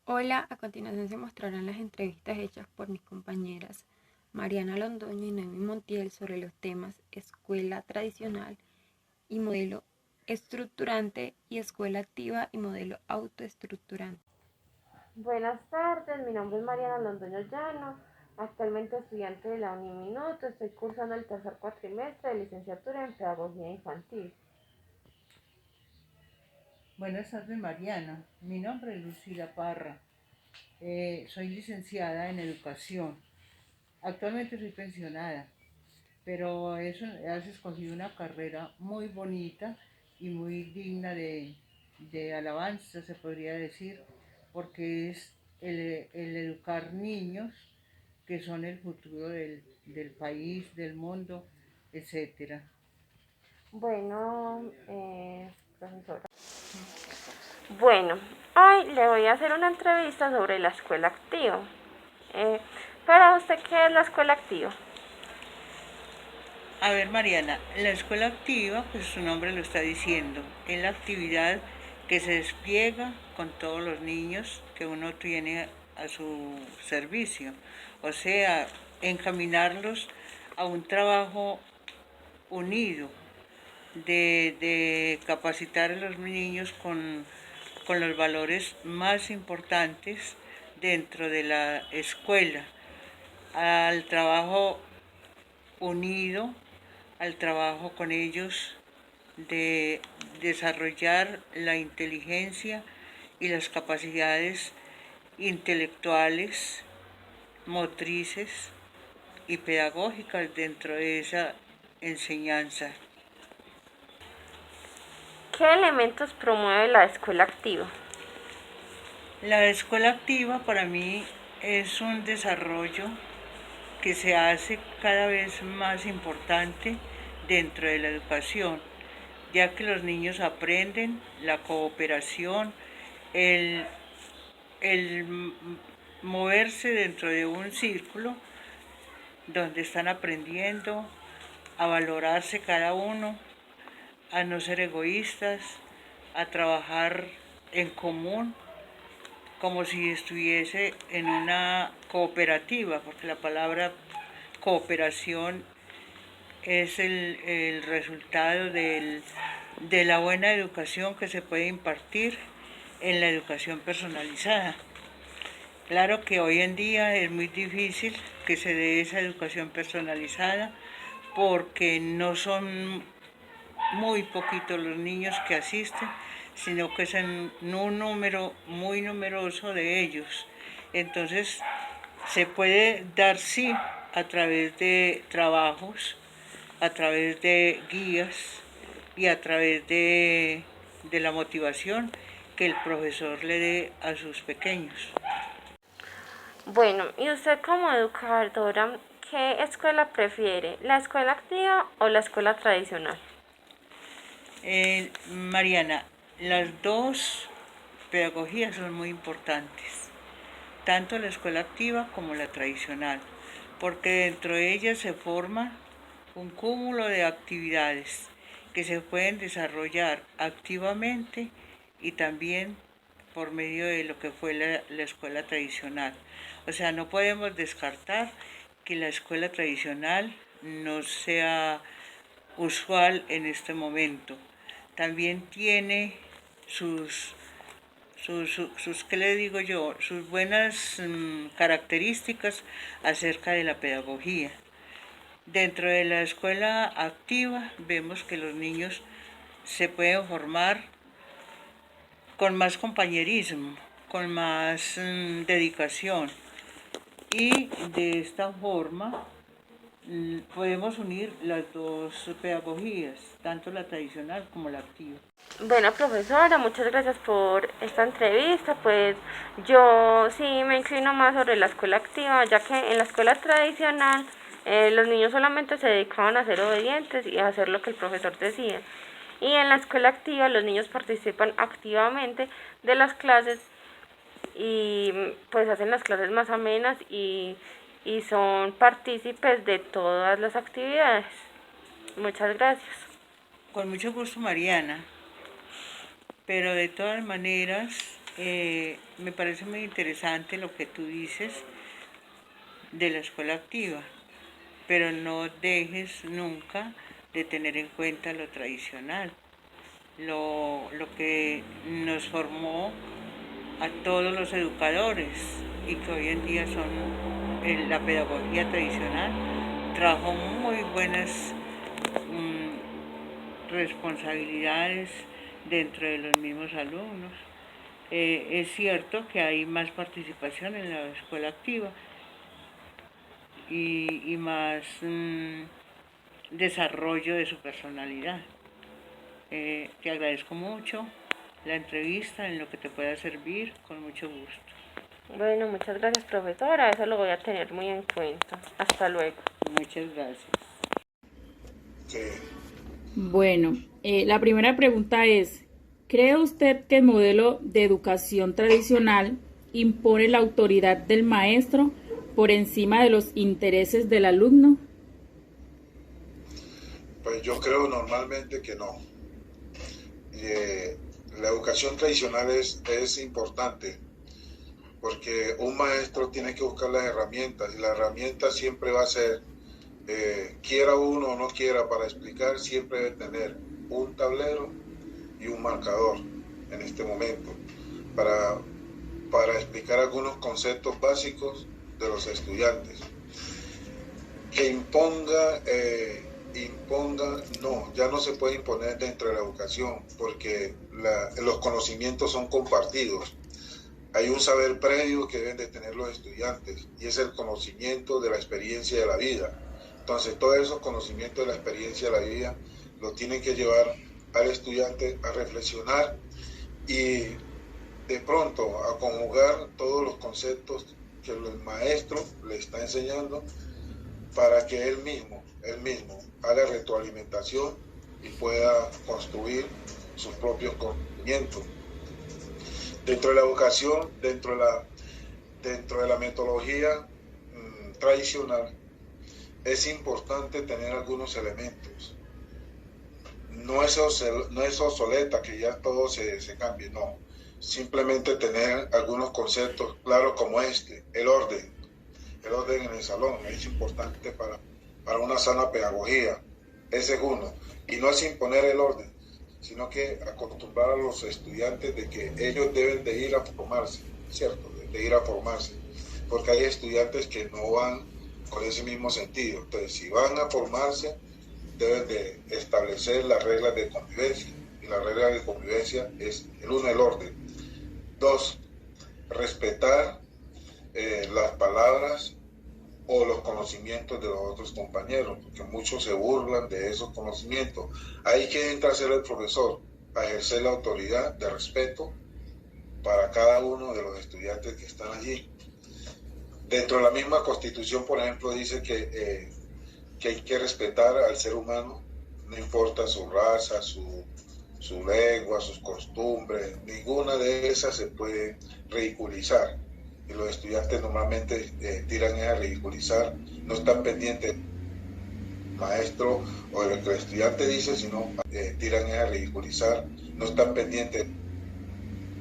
Hola, a continuación se mostrarán las entrevistas hechas por mis compañeras Mariana Londoño y Noemi Montiel sobre los temas escuela tradicional y modelo estructurante y escuela activa y modelo autoestructurante. Buenas tardes, mi nombre es Mariana Londoño Llano, actualmente estudiante de la Uniminuto, estoy cursando el tercer cuatrimestre de licenciatura en Pedagogía Infantil. Buenas tardes, Mariana. Mi nombre es Lucila Parra. Soy licenciada en educación. Actualmente soy pensionada, pero has escogido una carrera muy bonita y muy digna de alabanza, se podría decir, porque es el educar niños que son el futuro del país, del mundo, etcétera. Bueno, profesora. Bueno, hoy le voy a hacer una entrevista sobre la escuela activa. Eh, para usted, ¿qué es la escuela activa? A ver, Mariana, la escuela activa, pues su nombre lo está diciendo, es la actividad que se despliega con todos los niños que uno tiene a su servicio, o sea, encaminarlos a un trabajo unido, de capacitar a los niños con los valores más importantes dentro de la escuela, al trabajo unido, al trabajo con ellos, de desarrollar la inteligencia y las capacidades intelectuales, motrices y pedagógicas dentro de esa enseñanza. ¿Qué elementos promueve la escuela activa? La escuela activa para mí es un desarrollo que se hace cada vez más importante dentro de la educación, ya que los niños aprenden la cooperación, el, el moverse dentro de un círculo donde están aprendiendo a valorarse cada uno, a no ser egoístas, a trabajar en común, como si estuviese en una cooperativa, porque la palabra cooperación es el resultado de la buena educación que se puede impartir en la educación personalizada. Claro que hoy en día es muy difícil que se dé esa educación personalizada porque no son muy poquitos los niños que asisten, sino que es en un número muy numeroso de ellos. Entonces, se puede dar sí a través de trabajos, a través de guías y a través de la motivación que el profesor le dé a sus pequeños. Bueno, y usted como educadora, ¿qué escuela prefiere? ¿La escuela activa o la escuela tradicional? Mariana, las dos pedagogías son muy importantes, tanto la escuela activa como la tradicional, porque dentro de ellas se forma un cúmulo de actividades que se pueden desarrollar activamente y también por medio de lo que fue la escuela tradicional. O sea, no podemos descartar que la escuela tradicional no sea usual en este momento. También tiene ¿qué le digo yo? Sus buenas características acerca de la pedagogía. Dentro de la escuela activa vemos que los niños se pueden formar con más compañerismo, con más dedicación y de esta forma podemos unir las dos pedagogías, tanto la tradicional como la activa. Bueno, profesora, muchas gracias por esta entrevista. Pues yo sí me inclino más sobre la escuela activa, ya que en la escuela tradicional los niños solamente se dedicaban a ser obedientes y a hacer lo que el profesor decía. Y en la escuela activa los niños participan activamente de las clases y pues hacen las clases más amenas y son partícipes de todas las actividades. Muchas gracias. Con mucho gusto, Mariana, pero de todas maneras Me parece muy interesante lo que tú dices de la escuela activa, pero no dejes nunca de tener en cuenta lo tradicional, lo que nos formó a todos los educadores y que hoy en día son la pedagogía tradicional, trajo muy buenas responsabilidades dentro de los mismos alumnos. Es cierto que hay más participación en la escuela activa y más desarrollo de su personalidad. Te agradezco mucho la entrevista, en lo que te pueda servir, con mucho gusto. Bueno, muchas gracias, profesora, eso lo voy a tener muy en cuenta. Hasta luego. Muchas gracias. Bueno, la primera pregunta es, ¿cree usted que el modelo de educación tradicional impone la autoridad del maestro por encima de los intereses del alumno? Pues yo creo normalmente que no. La educación tradicional es importante porque un maestro tiene que buscar las herramientas y la herramienta siempre va a ser, quiera uno o no quiera, para explicar siempre debe tener un tablero y un marcador en este momento para explicar algunos conceptos básicos de los estudiantes. Que imponga, no, ya no se puede imponer dentro de la educación porque los conocimientos son compartidos. Hay un saber previo que deben de tener los estudiantes y es el conocimiento de la experiencia de la vida. Entonces, todos esos conocimientos de la experiencia de la vida lo tienen que llevar al estudiante a reflexionar y de pronto a conjugar todos los conceptos que el maestro le está enseñando para que él mismo haga retroalimentación y pueda construir sus propios conocimientos. Dentro de la educación, dentro de la metodología tradicional, es importante tener algunos elementos. No es obsoleta que ya todo se cambie, no. Simplemente tener algunos conceptos claros como el orden en el salón es importante para una sana pedagogía. Ese es uno. Y no es imponer el orden, sino que acostumbrar a los estudiantes de que ellos deben de ir a formarse, ¿cierto? De ir a formarse, porque hay estudiantes que no van con ese mismo sentido. Entonces, si van a formarse, deben de establecer las reglas de convivencia, y la regla de convivencia es el orden. 2, respetar las palabras o los conocimientos de los otros compañeros, porque muchos se burlan de esos conocimientos. Ahí que entra a ser el profesor, a ejercer la autoridad de respeto para cada uno de los estudiantes que están allí. Dentro de la misma Constitución, por ejemplo, dice que hay que respetar al ser humano, no importa su raza, su lengua, sus costumbres, ninguna de esas se puede ridiculizar. Y los estudiantes normalmente tiran a ridiculizar, no están pendientes del maestro o de lo que el estudiante dice, sino tiran a ridiculizar, no están pendientes del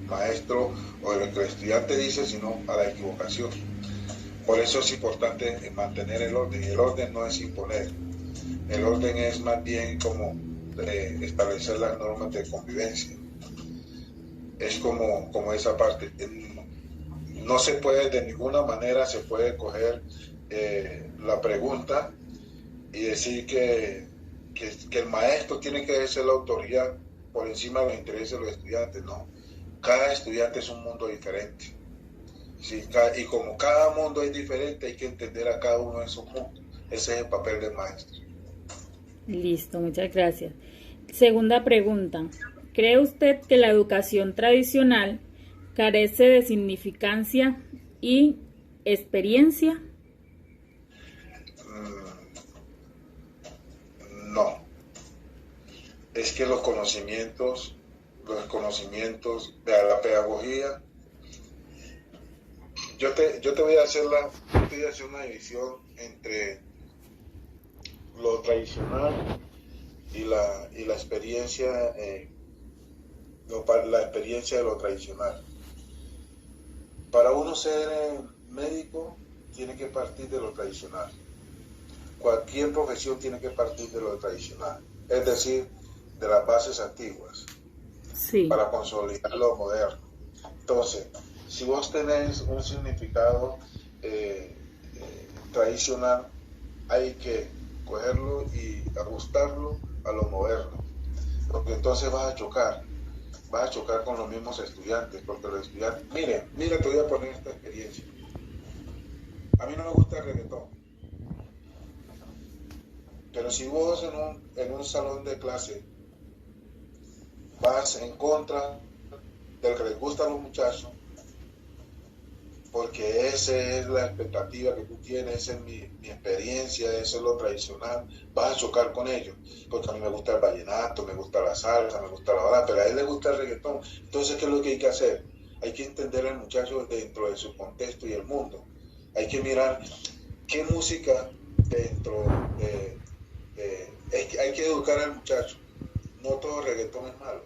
maestro o de lo que el estudiante dice, sino a la equivocación. Por eso es importante mantener el orden, y el orden no es imponer, el orden es más bien como establecer las normas de convivencia. Es como esa parte. No se puede, de ninguna manera se puede coger la pregunta y decir que el maestro tiene que ejercer la autoridad por encima de los intereses de los estudiantes. No, cada estudiante es un mundo diferente. Sí, y como cada mundo es diferente, hay que entender a cada uno de esos mundos. Ese es el papel del maestro. Listo, muchas gracias. Segunda pregunta. ¿Cree usted que la educación tradicional carece de significancia y experiencia? No. Es que los conocimientos de la pedagogía, yo te voy a hacer una división entre lo tradicional y la experiencia, la experiencia de lo tradicional. Para uno ser médico tiene que partir de lo tradicional. Cualquier profesión tiene que partir de lo tradicional, es decir, de las bases antiguas, Sí, para consolidar lo moderno. Entonces, si vos tenés un significado tradicional, hay que cogerlo y ajustarlo a lo moderno, porque entonces vas a chocar con los mismos estudiantes, porque los estudiantes, mire, te voy a poner esta experiencia. A mí no me gusta el reggaetón, pero si vos en un salón de clase vas en contra del que les gusta a los muchachos, porque esa es la expectativa que tú tienes, esa es mi experiencia, eso es lo tradicional, vas a chocar con ellos, porque a mí me gusta el vallenato, me gusta la salsa, me gusta la balada, pero a él le gusta el reggaetón. Entonces, ¿qué es lo que hay que hacer? Hay que entender al muchacho dentro de su contexto y el mundo. Hay que mirar qué música dentro hay que educar al muchacho. No todo reggaetón es malo,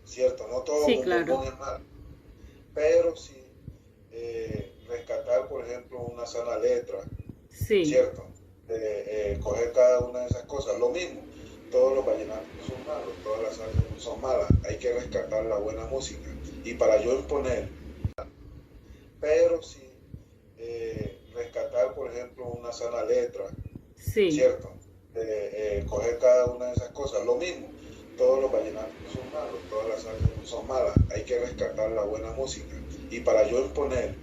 ¿cierto? No todo sí, claro. es malo, pero sí rescatar, por ejemplo, una sana letra, Sí, ¿cierto? Coger cada una de esas cosas. Lo mismo, todos los vallenatos no son malos, todas las salsas no son malas, hay que rescatar la buena música. Y para yo imponer, pero sí rescatar, por ejemplo, una sana letra, sí, ¿cierto? Coger cada una de esas cosas. Lo mismo, todos los vallenatos no son malos, todas las salsas no son malas, hay que rescatar la buena música. Y para yo imponer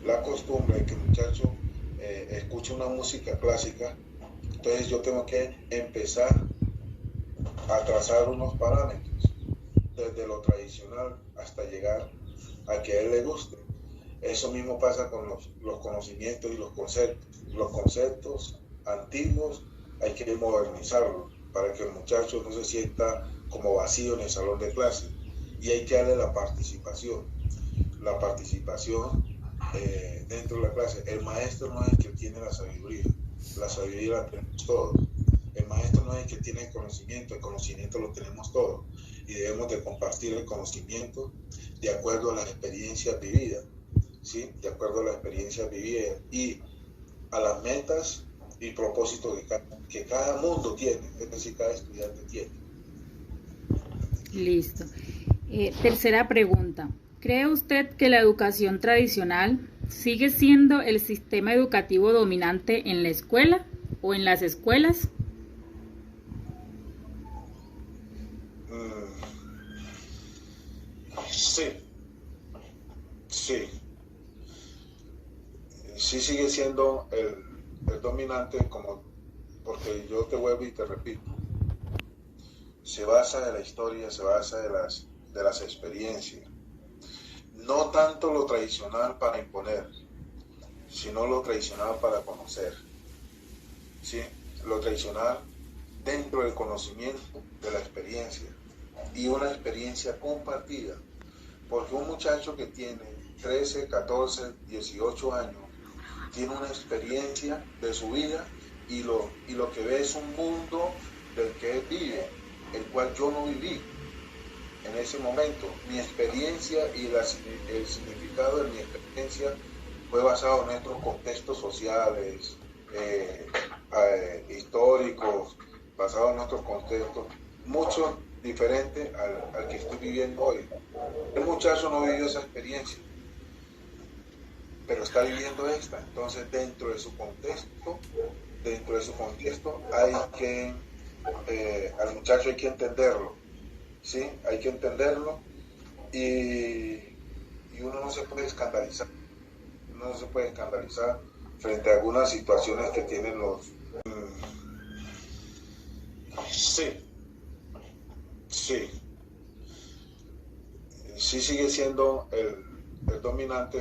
la costumbre de que el muchacho escuche una música clásica, entonces yo tengo que empezar a trazar unos parámetros desde lo tradicional hasta llegar a que a él le guste. Eso mismo pasa con los conocimientos y los conceptos. Los conceptos antiguos hay que modernizarlos para que el muchacho no se sienta como vacío en el salón de clase. Y hay que darle la participación. La participación dentro de la clase. El maestro no es el que tiene la sabiduría la tenemos todos. El maestro no es el que tiene el conocimiento lo tenemos todos. Y debemos de compartir el conocimiento de acuerdo a las experiencias vividas, ¿sí? De acuerdo a las experiencias vividas y a las metas y propósitos que cada mundo tiene, es decir, cada estudiante tiene. listo. Tercera pregunta. ¿Cree usted que la educación tradicional sigue siendo el sistema educativo dominante en la escuela o en las escuelas? Sí. Sí sigue siendo el dominante, porque yo te vuelvo y te repito, se basa en la historia, se basa de las experiencias. No tanto lo tradicional para imponer, sino lo tradicional para conocer. ¿Sí? Lo tradicional dentro del conocimiento de la experiencia y una experiencia compartida. Porque un muchacho que tiene 13, 14, 18 años tiene una experiencia de su vida y lo que ve es un mundo del que él vive, el cual yo no viví en ese momento. Mi experiencia y el significado de mi experiencia fue basado en nuestros contextos sociales, históricos, basado en nuestros contextos, mucho diferente al que estoy viviendo hoy. El muchacho no vivió esa experiencia, pero está viviendo esta. Entonces, dentro de su contexto hay que, al muchacho hay que entenderlo, ¿sí? Hay que entenderlo y uno no se puede escandalizar. Uno no se puede escandalizar frente a algunas situaciones que tienen los... Sí sigue siendo el dominante,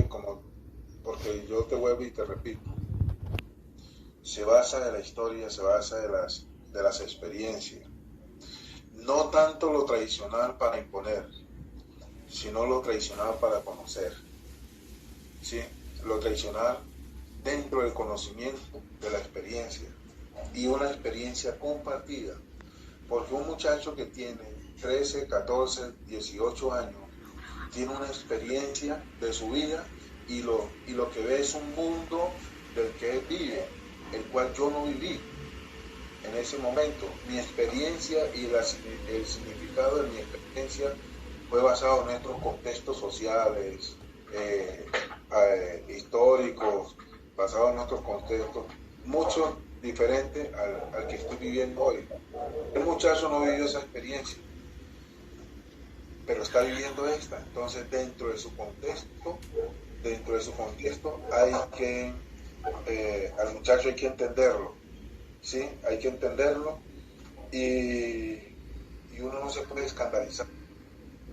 porque yo te vuelvo y te repito, se basa en la historia, se basa de las experiencias. No tanto lo tradicional para imponer, sino lo tradicional para conocer. ¿Sí? Lo tradicional dentro del conocimiento de la experiencia y una experiencia compartida. Porque un muchacho que tiene 13, 14, 18 años tiene una experiencia de su vida y lo que ve es un mundo del que él vive, el cual yo no viví en ese momento. Mi experiencia y el significado de mi experiencia fue basado en nuestros contextos sociales, históricos, basado en nuestros contextos, mucho diferente al que estoy viviendo hoy. El muchacho no vivió esa experiencia, pero está viviendo esta. Entonces, dentro de su contexto hay que, al muchacho hay que entenderlo, ¿sí? Hay que entenderlo y uno no se puede escandalizar.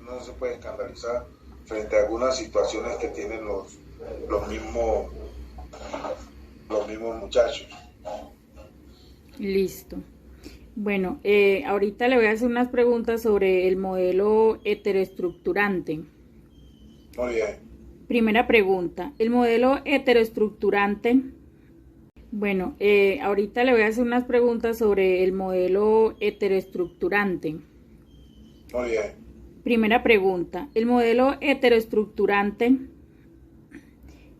Uno no se puede escandalizar frente a algunas situaciones que tienen los mismos muchachos. Listo. Bueno, ahorita le voy a hacer unas preguntas sobre el modelo heteroestructurante. Muy bien. Primera pregunta, el modelo heteroestructurante. Bueno, ahorita le voy a hacer unas preguntas sobre el modelo heteroestructurante. Muy bien. Primera pregunta, el modelo heteroestructurante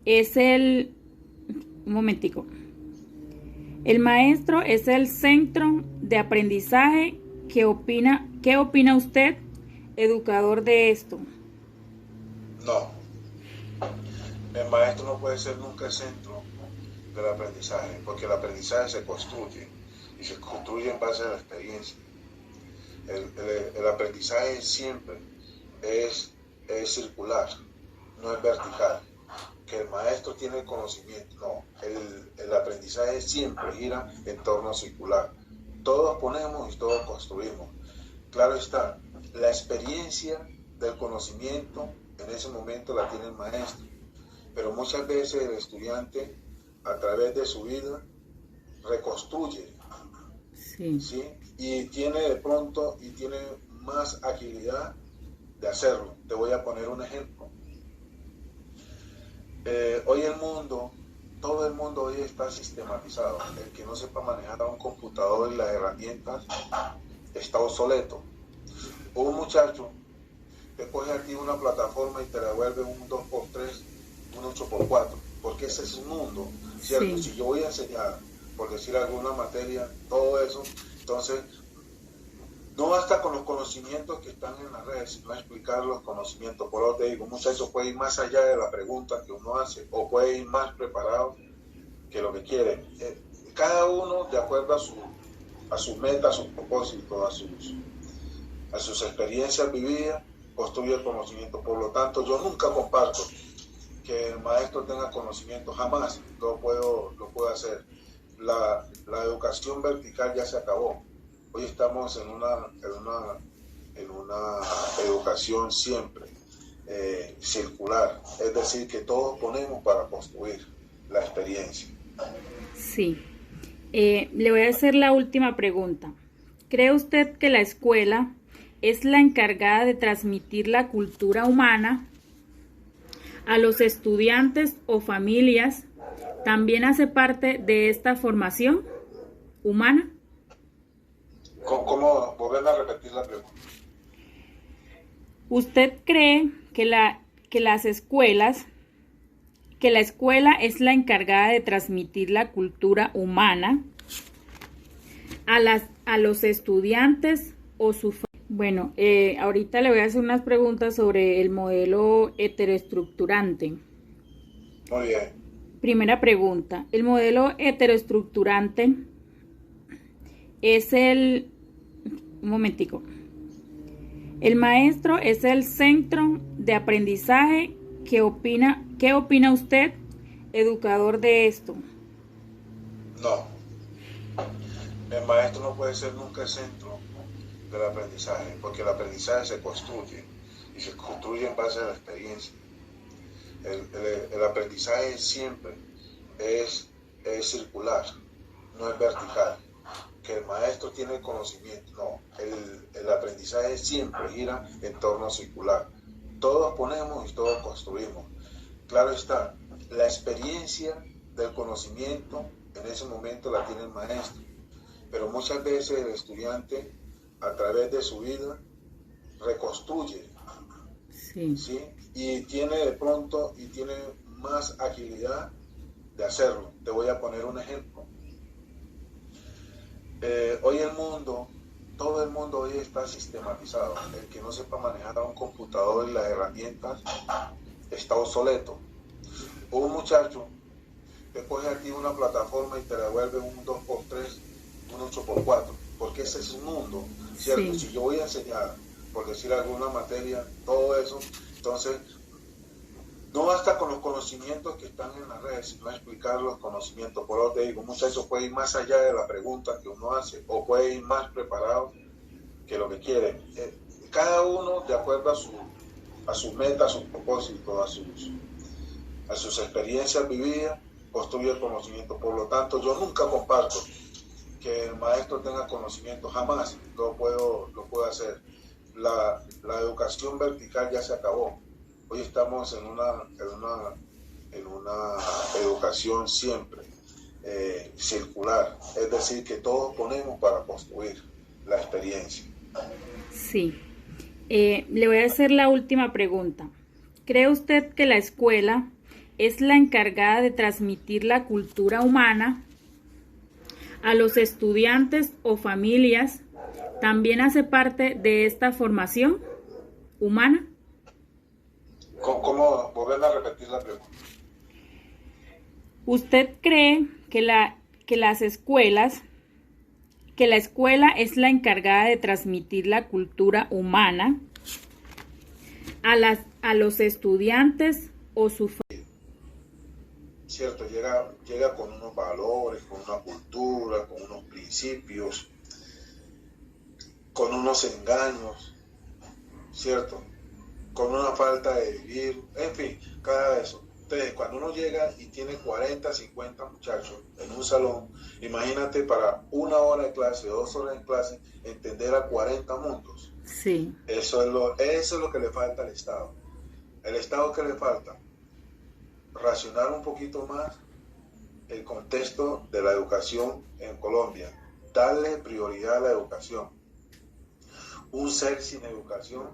es el... Un momentico. El maestro es el centro de aprendizaje. ¿Qué opina usted, educador, de esto? No. El maestro no puede ser nunca el centro del aprendizaje, porque el aprendizaje se construye y se construye en base a la experiencia. El aprendizaje siempre es circular, no es vertical. Que el maestro tiene el conocimiento, no, el aprendizaje siempre gira en torno circular. Todos ponemos y todos construimos. Claro está, la experiencia del conocimiento en ese momento la tiene el maestro, pero muchas veces el estudiante a través de su vida reconstruye, ¿sí? Y tiene más agilidad de hacerlo. Te voy a poner un ejemplo. Hoy todo el mundo hoy está sistematizado. El que no sepa manejar un computador y las herramientas está obsoleto. Un muchacho te coge aquí una plataforma y te devuelve un 2x3, un 8x4, porque ese es un mundo, ¿cierto? Sí. Si yo voy a enseñar, por decir alguna materia, todo eso, entonces no basta con los conocimientos que están en las redes, sino explicar los conocimientos. Por lo que digo, un muchacho puede ir más allá de la pregunta que uno hace, o puede ir más preparado que lo que quiere. Cada uno, de acuerdo a sus metas, a sus propósitos, a sus experiencias vividas, construye el conocimiento. Por lo tanto, yo nunca comparto que el maestro tenga conocimiento, jamás lo puedo hacer. La educación vertical ya se acabó. Hoy estamos en una educación siempre circular, es decir, que todos ponemos para construir la experiencia. Sí. Le voy a hacer la última pregunta. ¿Cree usted que la escuela es la encargada de transmitir la cultura humana a los estudiantes o familias? ¿También hace parte de esta formación humana? ¿Cómo volver a repetir la pregunta? ¿Usted cree que la escuela es la encargada de transmitir la cultura humana a los estudiantes o su familia? Bueno, ahorita le voy a hacer unas preguntas sobre el modelo heteroestructurante. Muy bien. Primera pregunta, el modelo heteroestructurante es el... Un momentico. El maestro es el centro de aprendizaje. ¿Qué opina usted, educador, de esto? No. El maestro no puede ser nunca el centro del aprendizaje, porque el aprendizaje se construye y se construye en base a la experiencia. El aprendizaje siempre es circular, no es vertical. Que el maestro tiene el conocimiento, no, el aprendizaje siempre gira en torno circular. Todos ponemos y todos construimos. Claro está, la experiencia del conocimiento en ese momento la tiene el maestro, pero muchas veces el estudiante a través de su vida reconstruye, ¿sí? Y tiene más agilidad de hacerlo. Te voy a poner un ejemplo. Hoy todo el mundo hoy está sistematizado. El que no sepa manejar un computador y las herramientas está obsoleto. Un muchacho te coge aquí una plataforma y te la vuelve un 2x3, un 8x4, porque ese es un mundo, ¿cierto? Sí. Si yo voy a enseñar, por decir alguna materia, todo eso, entonces no basta con los conocimientos que están en las redes, sino explicar los conocimientos. Por lo que te digo, un muchacho puede ir más allá de la pregunta que uno hace, o puede ir más preparado que lo que quiere. Cada uno, de acuerdo a su meta, a su propósito, a sus experiencias vividas, construye el conocimiento. Por lo tanto, yo nunca comparto que el maestro tenga conocimiento, jamás lo puedo hacer. La educación vertical ya se acabó. Hoy estamos en una educación siempre circular, es decir, que todos ponemos para construir la experiencia. Sí. Le voy a hacer la última pregunta. ¿Cree usted que la escuela es la encargada de transmitir la cultura humana a los estudiantes o familias? ¿También hace parte de esta formación humana? ¿Cómo volver a repetir la pregunta? ¿Usted cree que la escuela es la encargada de transmitir la cultura humana a los estudiantes o su familia? Cierto, llega con unos valores, con una cultura, con unos principios, con unos engaños, ¿cierto? Con una falta de vivir, en fin, cada eso. Entonces, cuando uno llega y tiene 40, 50 muchachos en un salón, imagínate para 1 hora de clase, 2 horas de clase, entender a 40 mundos. Sí. Eso es lo que le falta al Estado. El Estado, ¿qué le falta? Racionar un poquito más el contexto de la educación en Colombia, darle prioridad a la educación. Un ser sin educación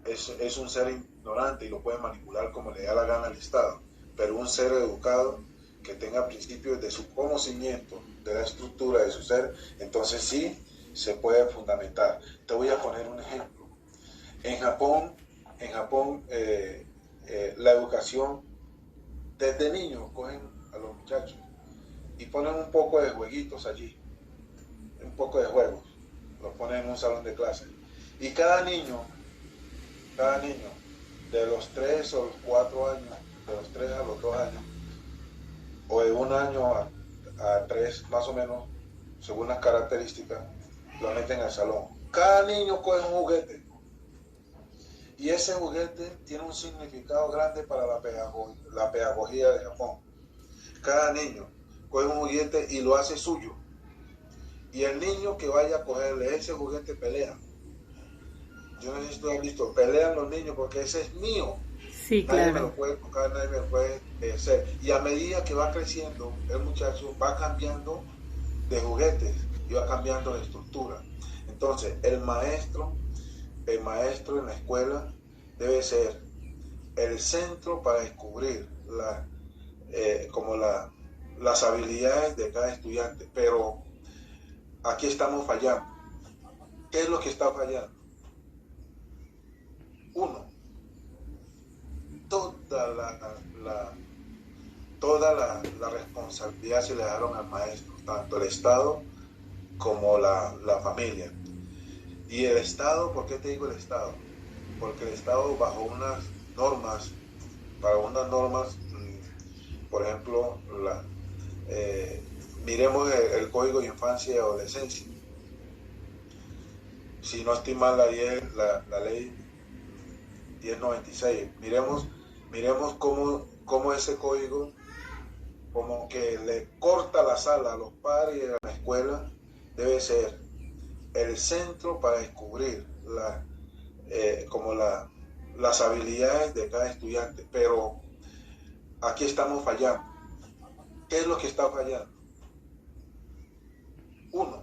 es un ser ignorante y lo puede manipular como le da la gana al Estado, pero un ser educado que tenga principios de su conocimiento, de la estructura de su ser, entonces sí se puede fundamentar. Te voy a poner un ejemplo. En Japón la educación, desde niños cogen a los muchachos y ponen un poco de jueguitos allí, un poco de juegos, los ponen en un salón de clase. Y cada niño, de los 3 o los 4 años, de los 3 a los 2 años, o de 1 año a 3 más o menos, según las características, lo meten al salón. Cada niño coge un juguete. Y ese juguete tiene un significado grande para la pedagogía de Japón. Cada niño coge un juguete y lo hace suyo. Y el niño que vaya a cogerle ese juguete pelea. Yo no sé si tú has visto, pelean los niños porque ese es mío. Sí, Nadie claro. me lo puede tocar, nadie me lo puede hacer. Y a medida que va creciendo, el muchacho va cambiando de juguetes y va cambiando de estructura. Entonces, el maestro en la escuela debe ser el centro para descubrir las habilidades de cada estudiante. Pero aquí estamos fallando. ¿Qué es lo que está fallando? Uno, toda la responsabilidad se le dieron al maestro, tanto el Estado como la familia. Y el Estado, ¿por qué te digo el Estado? Porque el Estado bajo unas normas, por ejemplo, miremos el Código de Infancia y Adolescencia. Si no estoy mal, la ley 1096. Miremos cómo ese código como que le corta la sala a los padres de la escuela. Debe ser el centro para descubrir las habilidades de cada estudiante. Pero aquí estamos fallando. ¿Qué es lo que está fallando? Uno,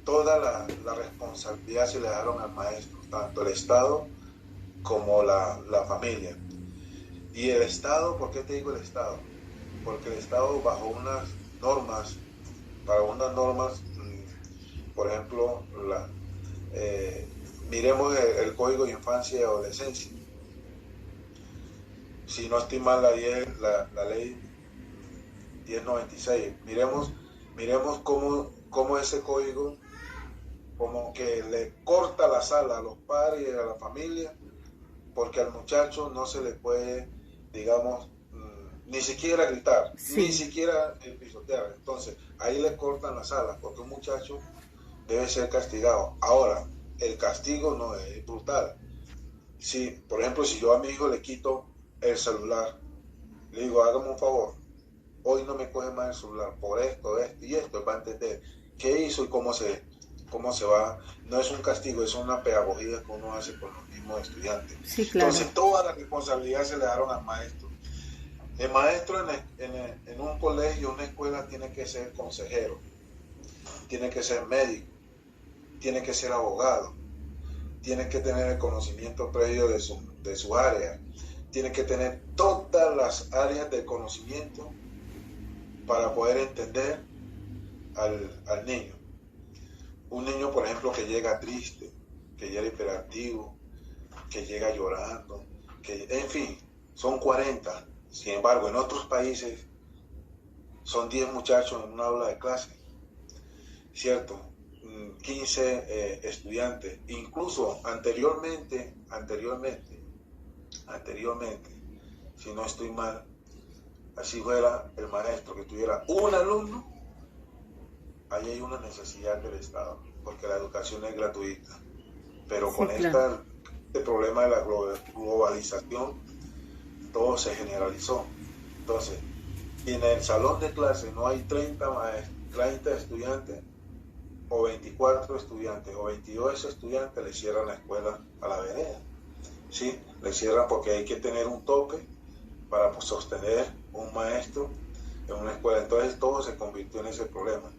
toda la responsabilidad se le dieron al maestro, tanto el Estado como la familia. Y el Estado, ¿por qué te digo el Estado? Porque el Estado bajo unas normas, para unas normas, por ejemplo, miremos el Código de Infancia y Adolescencia. Si no estoy mal, la ley 1096. Miremos cómo ese código como que le corta las alas a los padres y a la familia, porque al muchacho no se le puede, digamos, ni siquiera gritar, Sí. ni siquiera pisotear. Entonces, ahí le cortan las alas, porque un muchacho debe ser castigado. Ahora, el castigo no es brutal. Si, por ejemplo, si yo a mi hijo le quito el celular, le digo, hágame un favor, hoy no me coge más el celular por esto y esto, va a entender qué hizo y cómo se va. No es un castigo, es una pedagogía que uno hace con los mismos estudiantes. Sí, claro. Entonces, toda la responsabilidad se le dieron al maestro. El maestro en un colegio, una escuela, tiene que ser consejero, tiene que ser médico, tiene que ser abogado, tiene que tener el conocimiento previo de su área, tiene que tener todas las áreas de conocimiento para poder entender al niño. Un niño, por ejemplo, que llega triste, que llega hiperactivo, que llega llorando, en fin, son 40. Sin embargo, en otros países son 10 muchachos en una aula de clase, ¿cierto? 15 estudiantes. Incluso anteriormente, si no estoy mal, así fuera el maestro que tuviera un alumno, ahí hay una necesidad del Estado, porque la educación es gratuita. Pero Sí, con claro. este problema de la globalización, todo se generalizó. Entonces, si en el salón de clase no hay 30 estudiantes, o 24 estudiantes, o 22 estudiantes, le cierran la escuela a la vereda. ¿Sí? Le cierran porque hay que tener un tope para sostener un maestro en una escuela. Entonces todo se convirtió en ese problema.